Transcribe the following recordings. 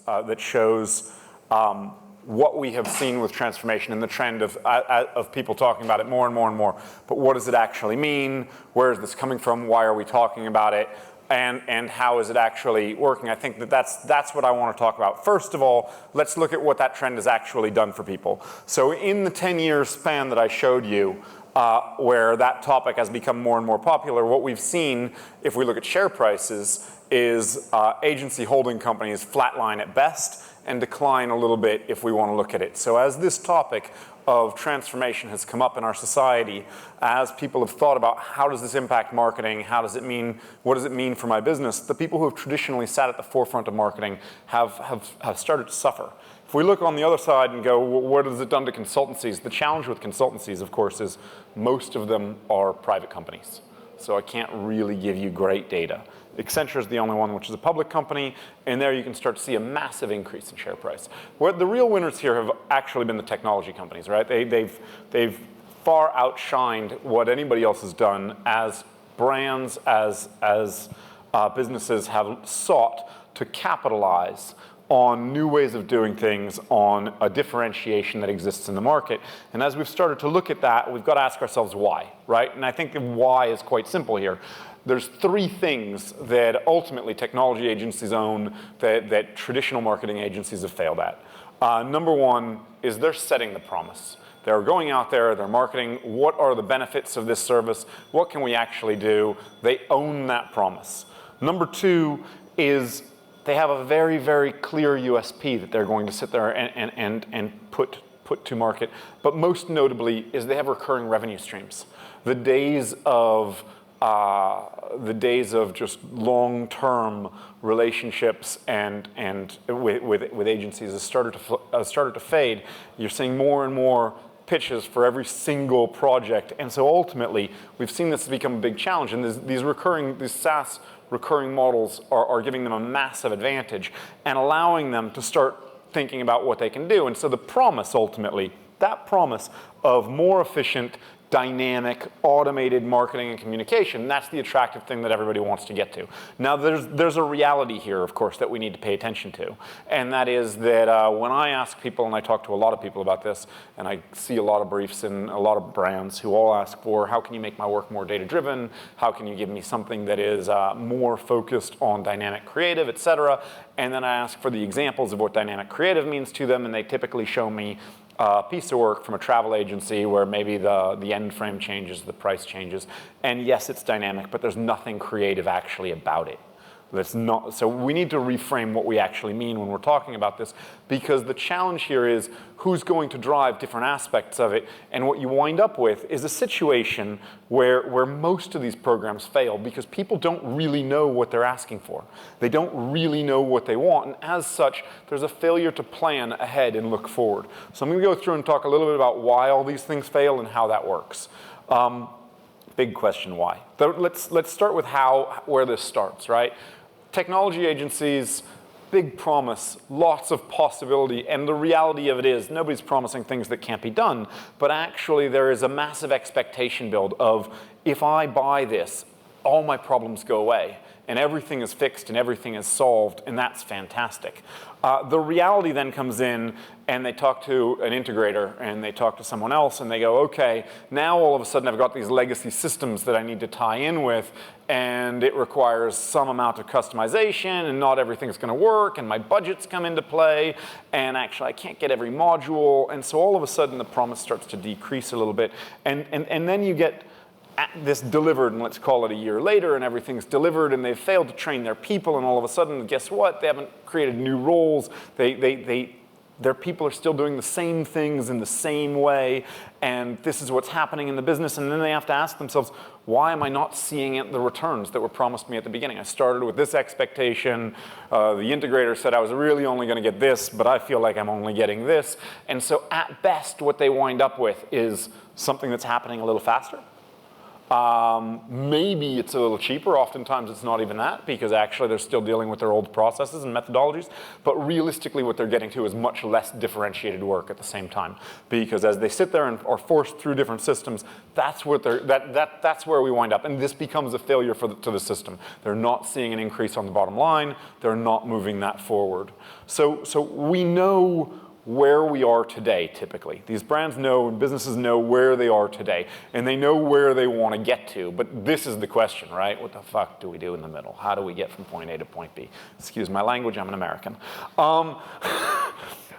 that shows what we have seen with transformation and the trend of people talking about it more and more and more. But what does it actually mean? Where is this coming from? Why are we talking about it? And how is it actually working? I think that's what I want to talk about. First of all, let's look at what that trend has actually done for people. So in the 10-year span that I showed you, where that topic has become more and more popular, what we've seen, if we look at share prices, is agency holding companies flatline at best and decline a little bit if we want to look at it. So as this topic of transformation has come up in our society, as people have thought about how does this impact marketing, how does it mean, what does it mean for my business, the people who have traditionally sat at the forefront of marketing have started to suffer. If we look on the other side and go, well, what has it done to consultancies? The challenge with consultancies, of course, is most of them are private companies. So I can't really give you great data. Accenture is the only one which is a public company, and there you can start to see a massive increase in share price. Where the real winners here have actually been the technology companies, right? They've far outshined what anybody else has done as brands, as businesses have sought to capitalize on new ways of doing things, on a differentiation that exists in the market. And as we've started to look at that, we've got to ask ourselves why, right? And I think the why is quite simple here. There's three things that ultimately technology agencies own that traditional marketing agencies have failed at. Number one is they're setting the promise. They're going out there, they're marketing, what are the benefits of this service? What can we actually do? They own that promise. Number two is they have a very, very clear USP that they're going to sit there and put to market. But most notably is they have recurring revenue streams. The days of just long-term relationships and with agencies has started to fade. You're seeing more and more pitches for every single project, and so ultimately we've seen this become a big challenge. And these SaaS recurring models are giving them a massive advantage and allowing them to start thinking about what they can do. And so the promise ultimately, that promise of more efficient, dynamic, automated marketing and communication, that's the attractive thing that everybody wants to get to. Now there's a reality here, of course, that we need to pay attention to. And that is that when I ask people, and I talk to a lot of people about this, and I see a lot of briefs in a lot of brands who all ask for, how can you make my work more data-driven? How can you give me something that is more focused on dynamic creative, et cetera? And then I ask for the examples of what dynamic creative means to them, and they typically show me a piece of work from a travel agency where maybe the end frame changes, the price changes, and yes, it's dynamic, but there's nothing creative actually about it. That's not, so we need to reframe what we actually mean when we're talking about this, because the challenge here is who's going to drive different aspects of it, and what you wind up with is a situation where most of these programs fail because people don't really know what they're asking for. They don't really know what they want, and as such, there's a failure to plan ahead and look forward. So I'm going to go through and talk a little bit about why all these things fail and how that works. Big question, why? Let's start with where this starts, right? Technology agencies, big promise, lots of possibility, and the reality of it is nobody's promising things that can't be done, but actually there is a massive expectation build of if I buy this, all my problems go away, and everything is fixed and everything is solved, and that's fantastic. The reality then comes in, and they talk to an integrator, and they talk to someone else, and they go, okay, now all of a sudden I've got these legacy systems that I need to tie in with, and it requires some amount of customization, and not everything's going to work, and my budgets come into play, and actually I can't get every module, and so all of a sudden the promise starts to decrease a little bit, and then you get this delivered, and let's call it a year later, and everything's delivered, and they've failed to train their people, and all of a sudden, guess what? They haven't created new roles. Their people are still doing the same things in the same way, and this is what's happening in the business, and then they have to ask themselves, why am I not seeing the returns that were promised me at the beginning? I started with this expectation. The integrator said I was really only going to get this, but I feel like I'm only getting this. And so at best, what they wind up with is something that's happening a little faster, Maybe it's a little cheaper. Oftentimes it's not even that, because actually they're still dealing with their old processes and methodologies. But realistically, what they're getting to is much less differentiated work at the same time. Because as they sit there and are forced through different systems, that's what that's where we wind up. And this becomes a failure to the system. They're not seeing an increase on the bottom line. They're not moving that forward. So we know where we are today, typically. These brands know and businesses know where they are today, and they know where they want to get to. But this is the question, right? What the fuck do we do in the middle? How do we get from point A to point B? Excuse my language, I'm an American.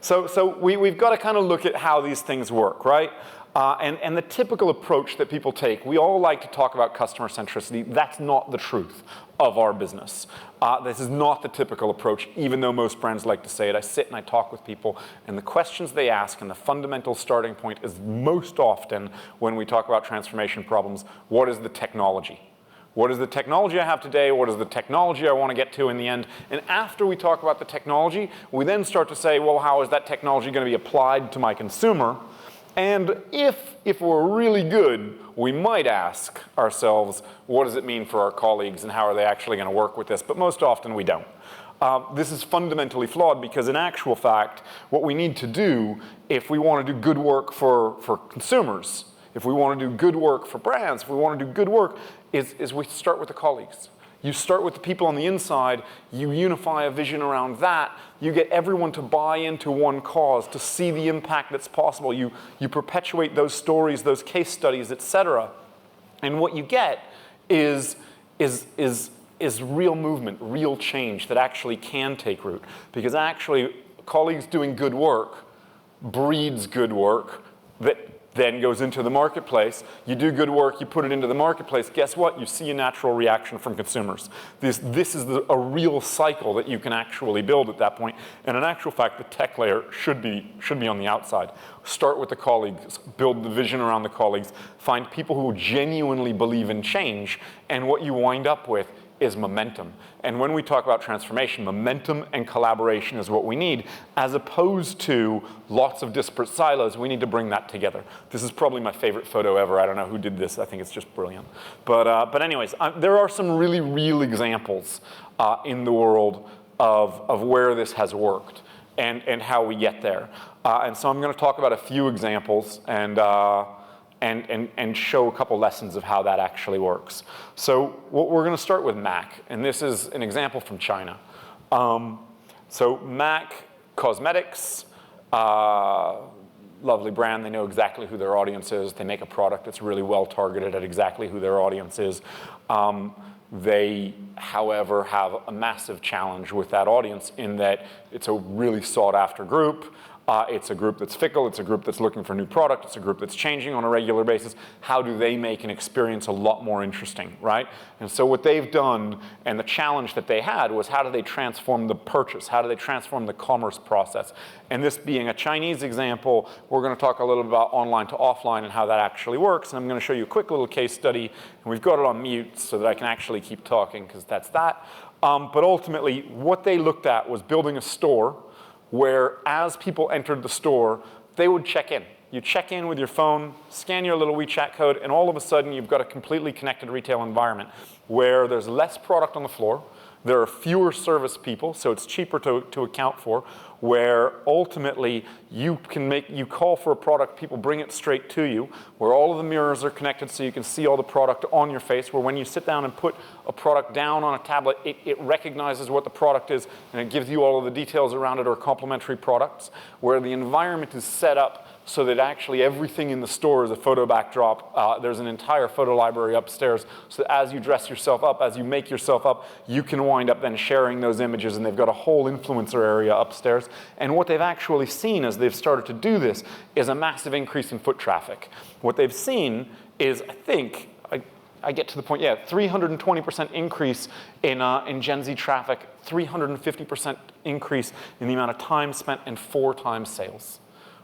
So we've got to kind of look at how these things work, right? And the typical approach that people take, we all like to talk about customer centricity. That's not the truth of our business. This is not the typical approach, even though most brands like to say it. I sit and I talk with people, and the questions they ask and the fundamental starting point is most often, when we talk about transformation problems, what is the technology? What is the technology I have today? What is the technology I want to get to in the end? And after we talk about the technology, we then start to say, well, how is that technology going to be applied to my consumer? And if we're really good, we might ask ourselves, what does it mean for our colleagues and how are they actually going to work with this? But most often we don't. This is fundamentally flawed, because in actual fact, what we need to do if we want to do good work for consumers, if we want to do good work for brands, if we want to do good work, is we start with the colleagues. You start with the people on the inside, you unify a vision around that, you get everyone to buy into one cause, to see the impact that's possible. You perpetuate those stories, those case studies, etc. And what you get is real movement, real change that actually can take root. Because actually, colleagues doing good work breeds good work that then goes into the marketplace. You do good work, you put it into the marketplace. Guess what? You see a natural reaction from consumers. This is a real cycle that you can actually build at that point. And in actual fact, the tech layer should be on the outside. Start with the colleagues, build the vision around the colleagues, find people who genuinely believe in change, and what you wind up with is momentum. And when we talk about transformation, momentum and collaboration is what we need, as opposed to lots of disparate silos. We need to bring that together. This is probably my favorite photo ever. I don't know who did this. I think it's just brilliant. But anyways, there are some really real examples in the world of where this has worked and how we get there. And so I'm going to talk about a few examples and show a couple lessons of how that actually works. So we're going to start with MAC, and this is an example from China. So MAC Cosmetics, lovely brand. They know exactly who their audience is. They make a product that's really well targeted at exactly who their audience is. They, however, have a massive challenge with that audience in that it's a really sought after group. It's a group that's fickle, it's a group that's looking for new product, it's a group that's changing on a regular basis. How do they make an experience a lot more interesting, right? And so what they've done, and the challenge that they had, was how do they transform the purchase? How do they transform the commerce process? And this being a Chinese example, we're going to talk a little bit about online to offline and how that actually works. And I'm going to show you a quick little case study. And we've got it on mute so that I can actually keep talking, because that's that. But ultimately, what they looked at was building a store where as people entered the store, they would check in. You check in with your phone, scan your little WeChat code, and all of a sudden you've got a completely connected retail environment where there's less product on the floor, there are fewer service people, so it's cheaper to account for, where ultimately you call for a product, people bring it straight to you, where all of the mirrors are connected so you can see all the product on your face, where when you sit down and put a product down on a tablet, it recognizes what the product is and it gives you all of the details around it or complementary products, where the environment is set up so that actually everything in the store is a photo backdrop. There's an entire photo library upstairs, so that as you dress yourself up, as you make yourself up, you can wind up then sharing those images, and they've got a whole influencer area upstairs. And what they've actually seen as they've started to do this is a massive increase in foot traffic. What they've seen is, I think, I get to the point, 320% increase in Gen Z traffic, 350% increase in the amount of time spent, and 4 times sales,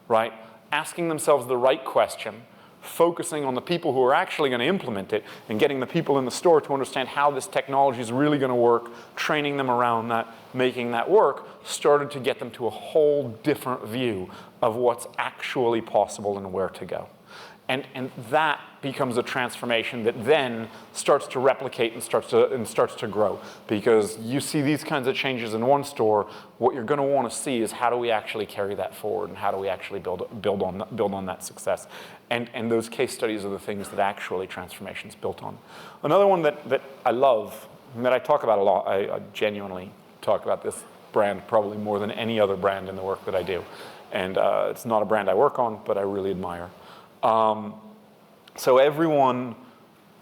right? Asking themselves the right question, focusing on the people who are actually going to implement it, and getting the people in the store to understand how this technology is really going to work, training them around that, making that work, started to get them to a whole different view of what's actually possible and where to go. And that becomes a transformation that then starts to replicate and starts to grow. Because you see these kinds of changes in one store, what you're going to want to see is how do we actually carry that forward, and how do we actually build on that success. And those case studies are the things that actually transformation's built on. Another one that I love, and that I talk about a lot, I genuinely talk about this brand probably more than any other brand in the work that I do. And it's not a brand I work on, but I really admire. So everyone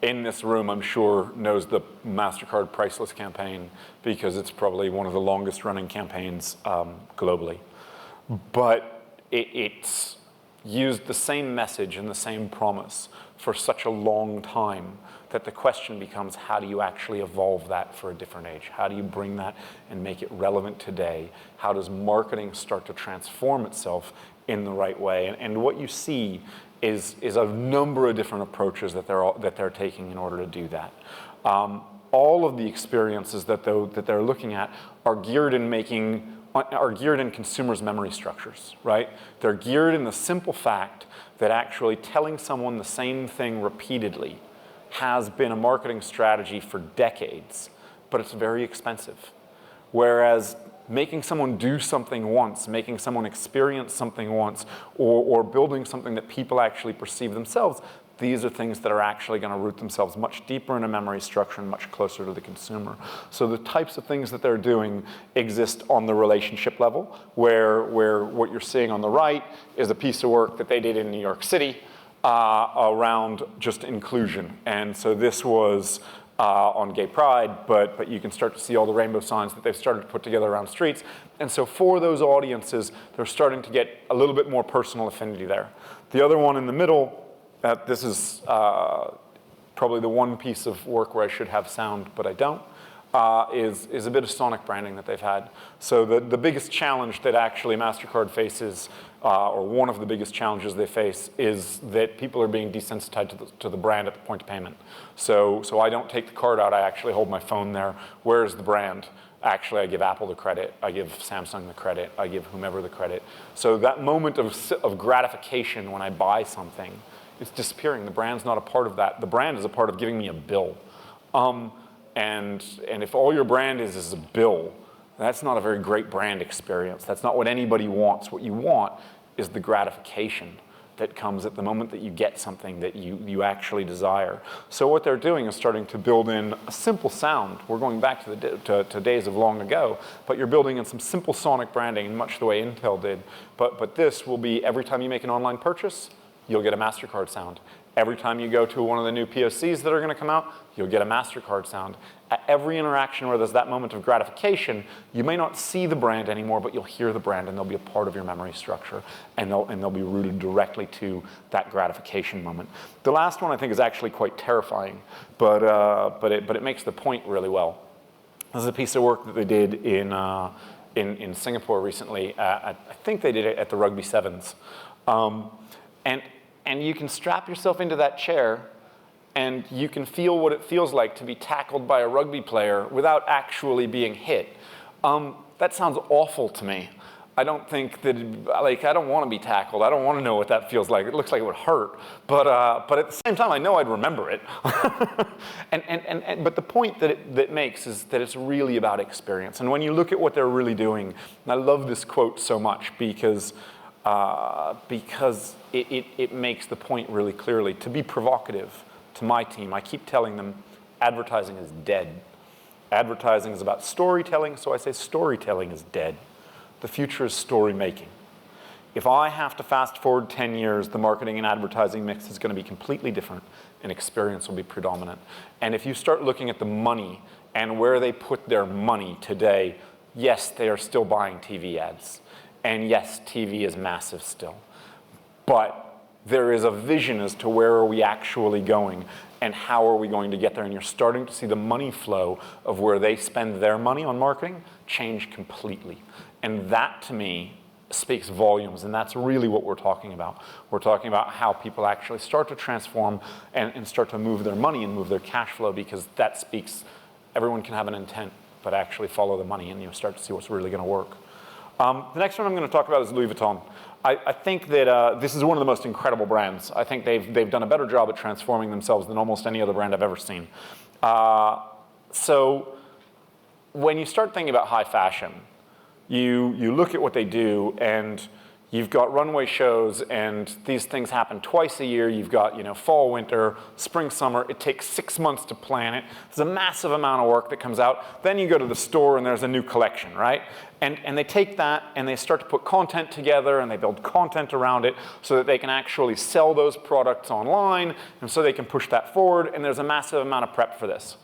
in this room, I'm sure, knows the MasterCard Priceless campaign, because it's probably one of the longest running campaigns globally. But it's used the same message and the same promise for such a long time that the question becomes, how do you actually evolve that for a different age? How do you bring that and make it relevant today? How does marketing start to transform itself in the right way? And what you see is a number of different approaches that they're taking in order to do that. All of the experiences that they're looking at are geared in consumers' memory structures, right? They're geared in the simple fact that actually telling someone the same thing repeatedly has been a marketing strategy for decades, but it's very expensive. Whereas making someone do something once, making someone experience something once, or building something that people actually perceive themselves, these are things that are actually going to root themselves much deeper in a memory structure and much closer to the consumer. So the types of things that they're doing exist on the relationship level, where what you're seeing on the right is a piece of work that they did in New York City around just inclusion. And so this was on Gay Pride, but you can start to see all the rainbow signs that they've started to put together around streets. And so for those audiences, they're starting to get a little bit more personal affinity there. The other one in the middle, this is probably the one piece of work where I should have sound, but I don't, is a bit of sonic branding that they've had. So the biggest challenge that actually MasterCard faces, or one of the biggest challenges they face, is that people are being desensitized to the brand at the point of payment. So I don't take the card out, I actually hold my phone there. Where's the brand? Actually, I give Apple the credit, I give Samsung the credit, I give whomever the credit. So that moment of gratification when I buy something, it's disappearing. The brand's not a part of that. The brand is a part of giving me a bill. And if all your brand is a bill, that's not a very great brand experience. That's not what anybody wants. What you want is the gratification that comes at the moment that you get something that you actually desire. So what they're doing is starting to build in a simple sound. We're going back to days of long ago, but you're building in some simple sonic branding, much the way Intel did. But this will be every time you make an online purchase, you'll get a MasterCard sound. Every time you go to one of the new POCs that are going to come out, you'll get a MasterCard sound. At every interaction where there's that moment of gratification, you may not see the brand anymore, but you'll hear the brand, and they'll be a part of your memory structure, and they'll be rooted directly to that gratification moment. The last one I think is actually quite terrifying, but it makes the point really well. This is a piece of work that they did in Singapore recently. I think they did it at the Rugby Sevens. And you can strap yourself into that chair and you can feel what it feels like to be tackled by a rugby player without actually being hit. That sounds awful to me. I don't think that, I don't want to be tackled. I don't want to know what that feels like. It looks like it would hurt. But at the same time, I know I'd remember it. But the point that it makes is that it's really about experience. And when you look at what they're really doing, and I love this quote so much because it makes the point really clearly. To be provocative to my team, I keep telling them advertising is dead. Advertising is about storytelling, so I say storytelling is dead. The future is story making. If I have to fast forward 10 years, the marketing and advertising mix is going to be completely different and experience will be predominant. And if you start looking at the money and where they put their money today, yes, they are still buying TV ads. And yes, TV is massive still. But there is a vision as to where are we actually going and how are we going to get there. And you're starting to see the money flow of where they spend their money on marketing change completely. And that, to me, speaks volumes. And that's really what we're talking about. We're talking about how people actually start to transform and start to move their money and move their cash flow, because that speaks, everyone can have an intent, but actually follow the money and you start to see what's really going to work. The next one I'm going to talk about is Louis Vuitton. I think that this is one of the most incredible brands. I think they've done a better job at transforming themselves than almost any other brand I've ever seen. So when you start thinking about high fashion, you look at what they do, and you've got runway shows, and these things happen twice a year. You've got, you know, fall, winter, spring, summer. It takes 6 months to plan it. There's a massive amount of work that comes out. Then you go to the store, and there's a new collection, right? And they take that, and they start to put content together, and they build content around it so that they can actually sell those products online, and so they can push that forward, and there's a massive amount of prep for this.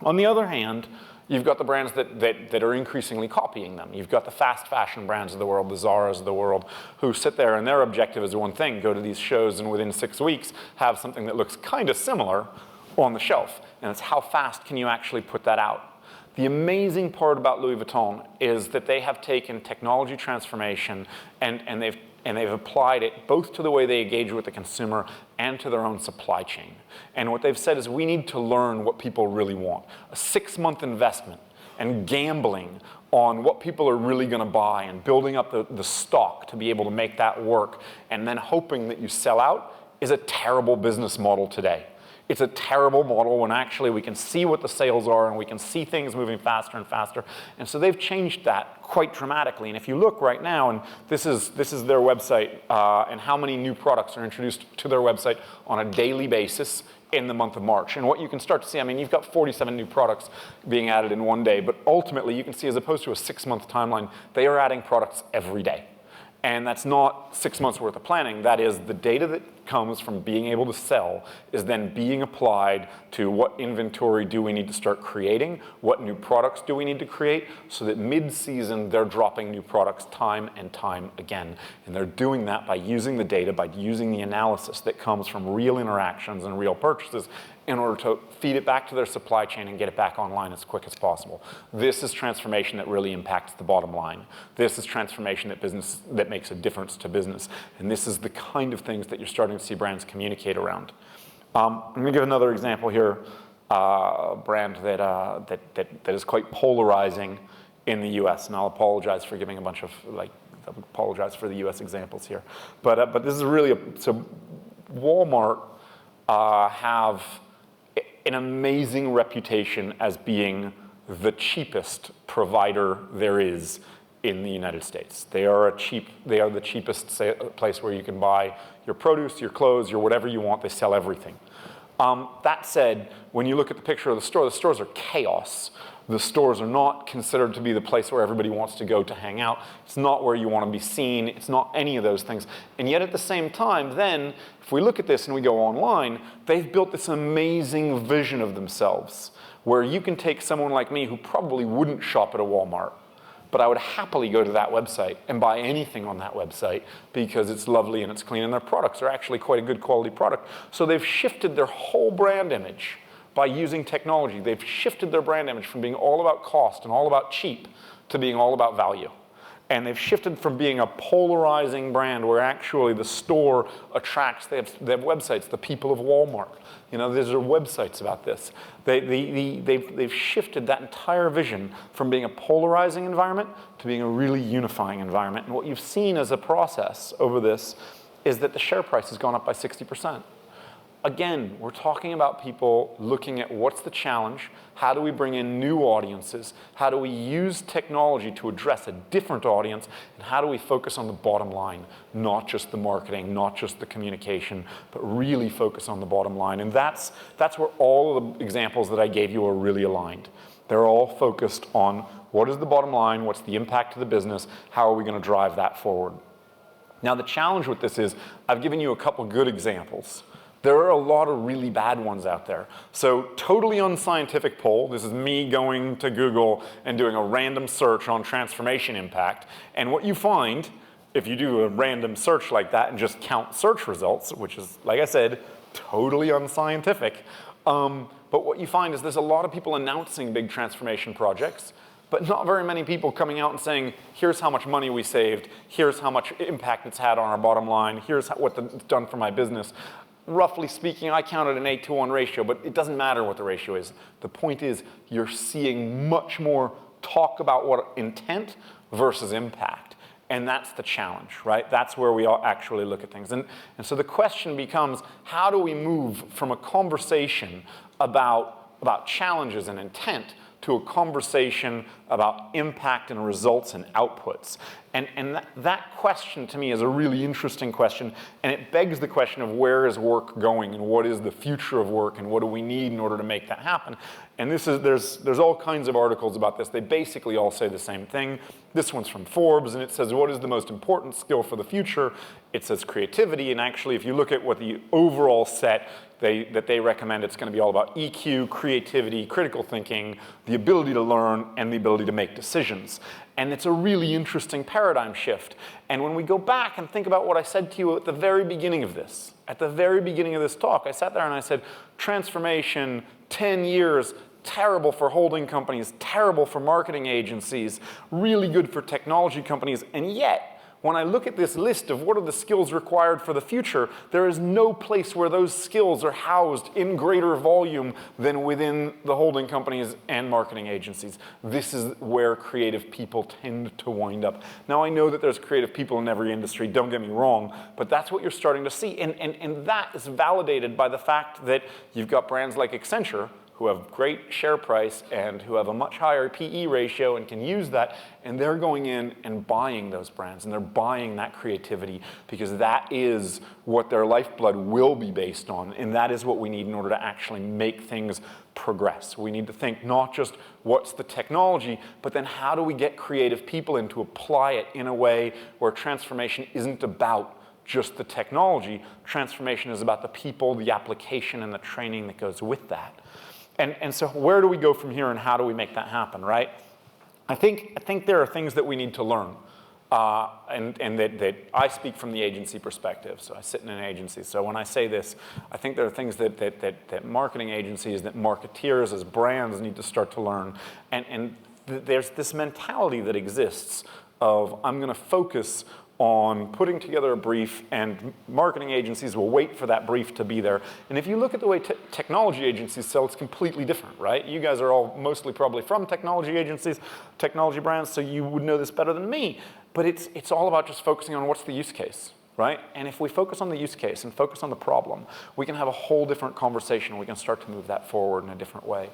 On the other hand, you've got the brands that are increasingly copying them. You've got the fast fashion brands of the world, the Zaras of the world, who sit there and their objective is one thing: go to these shows and within 6 weeks have something that looks kind of similar on the shelf. And it's how fast can you actually put that out? The amazing part about Louis Vuitton is that they have taken technology transformation and they've applied it both to the way they engage with the consumer and to their own supply chain. And what they've said is, we need to learn what people really want. A 6-month investment and gambling on what people are really going to buy and building up the stock to be able to make that work, and then hoping that you sell out, is a terrible business model today. It's a terrible model when actually we can see what the sales are and we can see things moving faster and faster. And so they've changed that quite dramatically. And if you look right now, and this is their website, and how many new products are introduced to their website on a daily basis in the month of March. And what you can start to see, I mean, you've got 47 new products being added in one day, but ultimately you can see, as opposed to a 6-month timeline, they are adding products every day. And that's not 6 months worth of planning. That is the data that comes from being able to sell is then being applied to what inventory do we need to start creating, what new products do we need to create, so that mid-season they're dropping new products time and time again. And they're doing that by using the data, by using the analysis that comes from real interactions and real purchases, in order to feed it back to their supply chain and get it back online as quick as possible. This is transformation that really impacts the bottom line. This is transformation that makes a difference to business. And this is the kind of things that you're starting to see brands communicate around. I'm going to give another example here, a brand that is quite polarizing in the US. And I'll apologize for giving a bunch of, I'll apologize for the US examples here. But this is really, so Walmart have an amazing reputation as being the cheapest provider there is in the United States. They are the cheapest place where you can buy your produce, your clothes, your whatever you want. They sell everything. That said, when you look at the picture of the stores are chaos. The stores are not considered to be the place where everybody wants to go to hang out. It's not where you want to be seen. It's not any of those things. And yet at the same time, then, if we look at this and we go online, they've built this amazing vision of themselves where you can take someone like me who probably wouldn't shop at a Walmart, but I would happily go to that website and buy anything on that website because it's lovely and it's clean, and their products are actually quite a good quality product. So they've shifted their whole brand image by using technology. They've shifted their brand image from being all about cost and all about cheap to being all about value. And they've shifted from being a polarizing brand where actually the store attracts, they have websites, the people of Walmart. You know, there's websites about this. They've shifted that entire vision from being a polarizing environment to being a really unifying environment. And what you've seen as a process over this is that the share price has gone up by 60%. Again, we're talking about people looking at what's the challenge, how do we bring in new audiences, how do we use technology to address a different audience, and how do we focus on the bottom line, not just the marketing, not just the communication, but really focus on the bottom line. And that's where all of the examples that I gave you are really aligned. They're all focused on what is the bottom line, what's the impact to the business, how are we going to drive that forward. Now the challenge with this is, I've given you a couple good examples. There are a lot of really bad ones out there. So totally unscientific poll. This is me going to Google and doing a random search on transformation impact. And what you find, if you do a random search like that and just count search results, which is, like I said, totally unscientific, but what you find is there's a lot of people announcing big transformation projects, but not very many people coming out and saying, here's how much money we saved, here's how much impact it's had on our bottom line, here's what it's done for my business. Roughly speaking, I counted an 8-to-1 ratio, but it doesn't matter what the ratio is. The point is, you're seeing much more talk about what intent versus impact. And that's the challenge, right? That's where we all actually look at things. And so the question becomes, how do we move from a conversation about challenges and intent to a conversation about impact and results and outputs? And that question to me is a really interesting question, and it begs the question of where is work going and what is the future of work and what do we need in order to make that happen? And there's all kinds of articles about this. They basically all say the same thing. This one's from Forbes, and it says, what is the most important skill for the future? It says creativity, and actually if you look at what the overall set that they recommend, it's going to be all about EQ, creativity, critical thinking, the ability to learn, and the ability to make decisions. And it's a really interesting paradigm shift. And when we go back and think about what I said to you at the very beginning of this, talk, I sat there and I said, transformation, 10 years, terrible for holding companies, terrible for marketing agencies, really good for technology companies, and yet, when I look at this list of what are the skills required for the future, there is no place where those skills are housed in greater volume than within the holding companies and marketing agencies. This is where creative people tend to wind up. Now, I know that there's creative people in every industry, don't get me wrong, but that's what you're starting to see. And that is validated by the fact that you've got brands like Accenture, who have great share price and who have a much higher PE ratio and can use that, and they're going in and buying those brands, and they're buying that creativity because that is what their lifeblood will be based on, and that is what we need in order to actually make things progress. We need to think not just what's the technology, but then how do we get creative people in to apply it in a way where transformation isn't about just the technology. Transformation is about the people, the application, and the training that goes with that. And so where do we go from here and how do we make that happen, right? I think there are things that we need to learn. And that I speak from the agency perspective, so I sit in an agency. So when I say this, I think there are things that marketing agencies, that marketeers as brands need to start to learn. And there's this mentality that exists of I'm going to focus on putting together a brief, and marketing agencies will wait for that brief to be there. And if you look at the way technology agencies sell, it's completely different, right? You guys are all mostly probably from technology agencies, technology brands, so you would know this better than me. But it's all about just focusing on what's the use case, right? And if we focus on the use case and focus on the problem, we can have a whole different conversation. We can start to move that forward in a different way.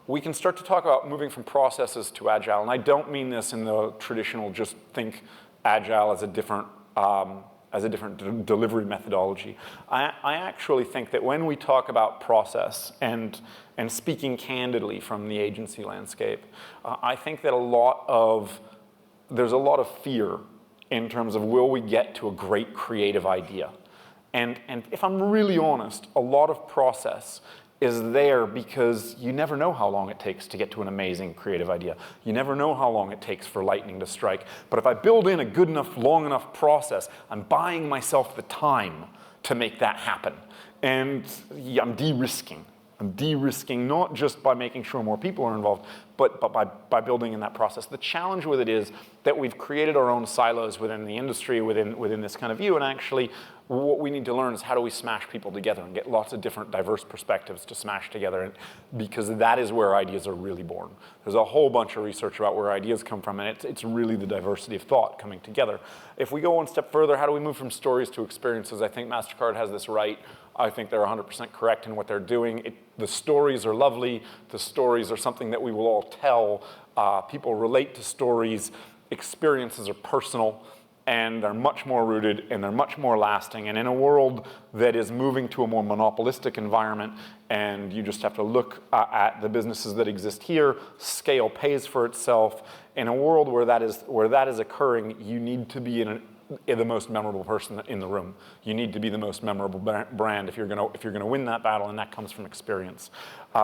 We can start to talk about moving from processes to agile. And I don't mean this in the traditional just think Agile as a different delivery methodology. I actually think that when we talk about process and speaking candidly from the agency landscape, I think that there's a lot of fear in terms of will we get to a great creative idea. And if I'm really honest, a lot of process is there because you never know how long it takes to get to an amazing creative idea. You never know how long it takes for lightning to strike. But if I build in a good enough, long enough process, I'm buying myself the time to make that happen. And I'm de-risking. I'm de-risking not just by making sure more people are involved, but by building in that process. The challenge with it is that we've created our own silos within the industry, within this kind of view, and actually what we need to learn is how do we smash people together and get lots of different diverse perspectives to smash together, because that is where ideas are really born. There's a whole bunch of research about where ideas come from, and it's really the diversity of thought coming together. If we go one step further, how do we move from stories to experiences? I think MasterCard has this right. I think they're 100% correct in what they're doing. The stories are lovely. The stories are something that we will all tell. People relate to stories. Experiences are personal, and they're much more rooted, and they're much more lasting. And in a world that is moving to a more monopolistic environment, and you just have to look at the businesses that exist here, scale pays for itself. In a world where that is occurring, you need to be the most memorable person in the room. You need to be the most memorable brand if you're gonna win that battle, and that comes from experience.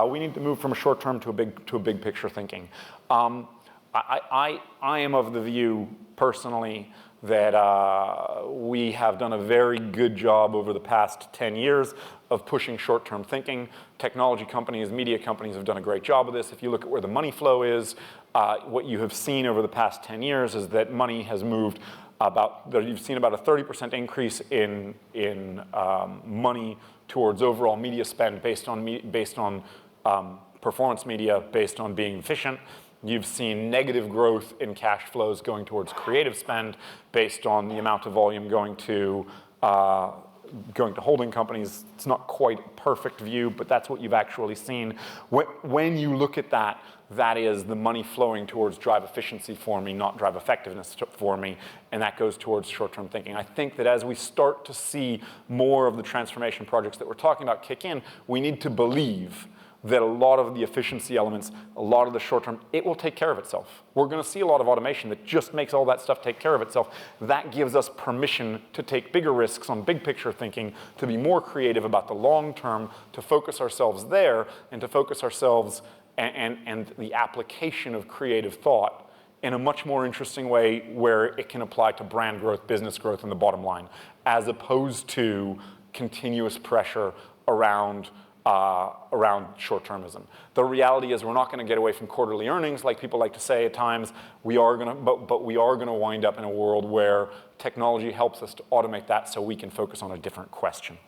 We need to move from a short term to a big picture thinking. I am of the view personally that we have done a very good job over the past 10 years of pushing short-term thinking. Technology companies, media companies have done a great job of this. If you look at where the money flow is, what you have seen over the past 10 years is that money has moved you've seen about a 30% increase in money towards overall media spend based on performance media, based on being efficient. You've seen negative growth in cash flows going towards creative spend based on the amount of volume going to holding companies. It's not quite a perfect view, but that's what you've actually seen. When you look at that, that is the money flowing towards drive efficiency for me, not drive effectiveness for me, and that goes towards short-term thinking. I think that as we start to see more of the transformation projects that we're talking about kick in, we need to believe that a lot of the efficiency elements, a lot of the short-term, it will take care of itself. We're going to see a lot of automation that just makes all that stuff take care of itself. That gives us permission to take bigger risks on big picture thinking, to be more creative about the long term, to focus ourselves there, and to focus ourselves and the application of creative thought in a much more interesting way where it can apply to brand growth, business growth, and the bottom line, as opposed to continuous pressure around short-termism. The reality is we're not going to get away from quarterly earnings like people like to say at times. We are going to, but we are going to wind up in a world where technology helps us to automate that so we can focus on a different question.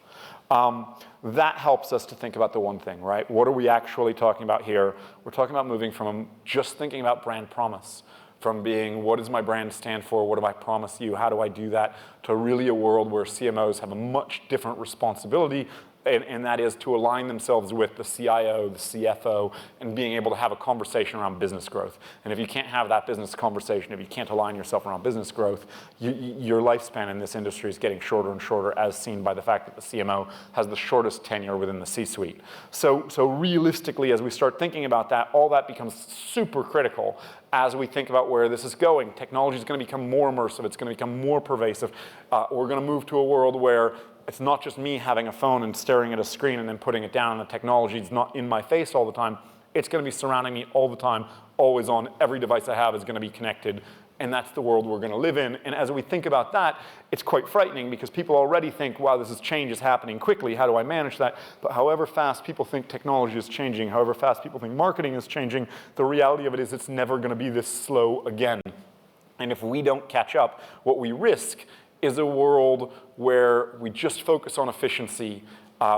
That helps us to think about the one thing, right? What are we actually talking about here? We're talking about moving from just thinking about brand promise, from being what does my brand stand for, what do I promise you, how do I do that, to really a world where CMOs have a much different responsibility, and that is to align themselves with the CIO, the CFO, and being able to have a conversation around business growth. And if you can't have that business conversation, if you can't align yourself around business growth, your lifespan in this industry is getting shorter and shorter, as seen by the fact that the CMO has the shortest tenure within the C-suite. So realistically, as we start thinking about that, all that becomes super critical as we think about where this is going. Technology is going to become more immersive. It's going to become more pervasive. We're going to move to a world where it's not just me having a phone and staring at a screen and then putting it down, and the technology is not in my face all the time. It's going to be surrounding me all the time, always on. Every device I have is going to be connected, and that's the world we're going to live in. And as we think about that, it's quite frightening because people already think, wow, change is happening quickly. How do I manage that? But however fast people think technology is changing, however fast people think marketing is changing, the reality of it is it's never going to be this slow again. And if we don't catch up, what we risk is a world where we just focus on efficiency.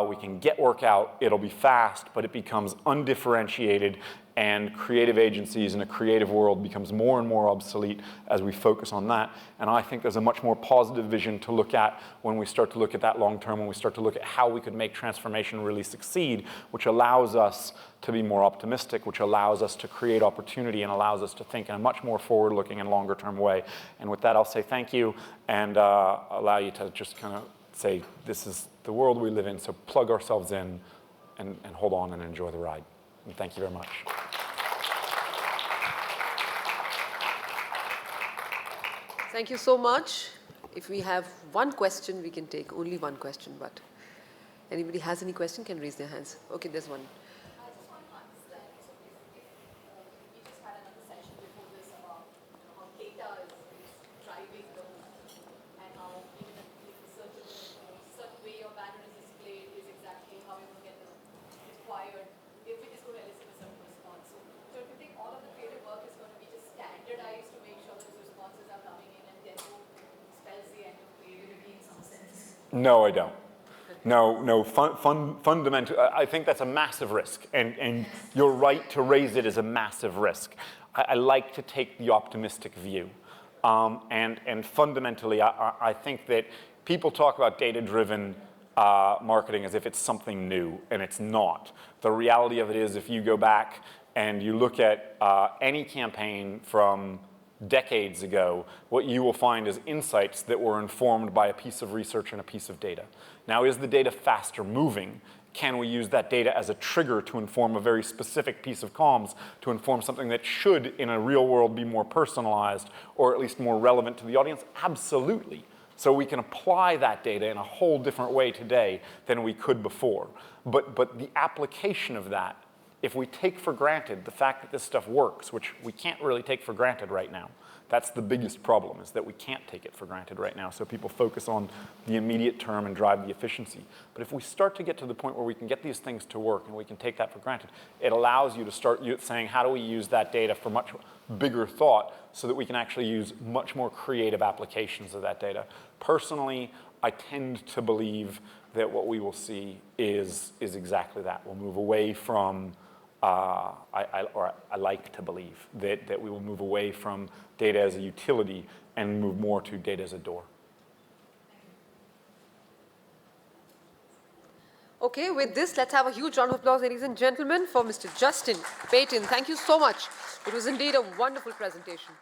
We can get work out, it'll be fast, but it becomes undifferentiated, and creative agencies in a creative world becomes more and more obsolete as we focus on that. And I think there's a much more positive vision to look at when we start to look at that long term, when we start to look at how we could make transformation really succeed, which allows us to be more optimistic, which allows us to create opportunity and allows us to think in a much more forward-looking and longer-term way. And with that, I'll say thank you and allow you to just kind of say, this is the world we live in, so plug ourselves in and hold on and enjoy the ride. And thank you very much. Thank you so much. If we have one question, we can take only one question, but anybody has any question can raise their hands. Okay, there's one. I just want to understand, so if we just had another session before this about how data is driving the movement and how even if a certain way your banner is displayed is exactly how you're going to get the required, if it is going to elicit a certain response. So if you think all of the creative work is going to be just standardized to make sure those responses are coming in and then spells the end of creativity in some sense? No, I don't. No, fundamentally, I think that's a massive risk, and you're right to raise it as a massive risk. I like to take the optimistic view, and fundamentally, I think that people talk about data-driven marketing as if it's something new, and it's not. The reality of it is, if you go back and you look at any campaign from decades ago, what you will find is insights that were informed by a piece of research and a piece of data. Now, is the data faster moving? Can we use that data as a trigger to inform a very specific piece of comms, to inform something that should, in a real world, be more personalized or at least more relevant to the audience? Absolutely. So we can apply that data in a whole different way today than we could before. But the application of that, if we take for granted the fact that this stuff works, which we can't really take for granted right now, that's the biggest problem, is that we can't take it for granted right now. So people focus on the immediate term and drive the efficiency. But if we start to get to the point where we can get these things to work and we can take that for granted, it allows you to start saying, how do we use that data for much bigger thought so that we can actually use much more creative applications of that data. Personally, I tend to believe that what we will see is exactly that. We'll move away from I like to believe that we will move away from data as a utility and move more to data as a door. Okay, with this, let's have a huge round of applause, ladies and gentlemen, for Mr. Justin Peyton. Thank you so much. It was indeed a wonderful presentation.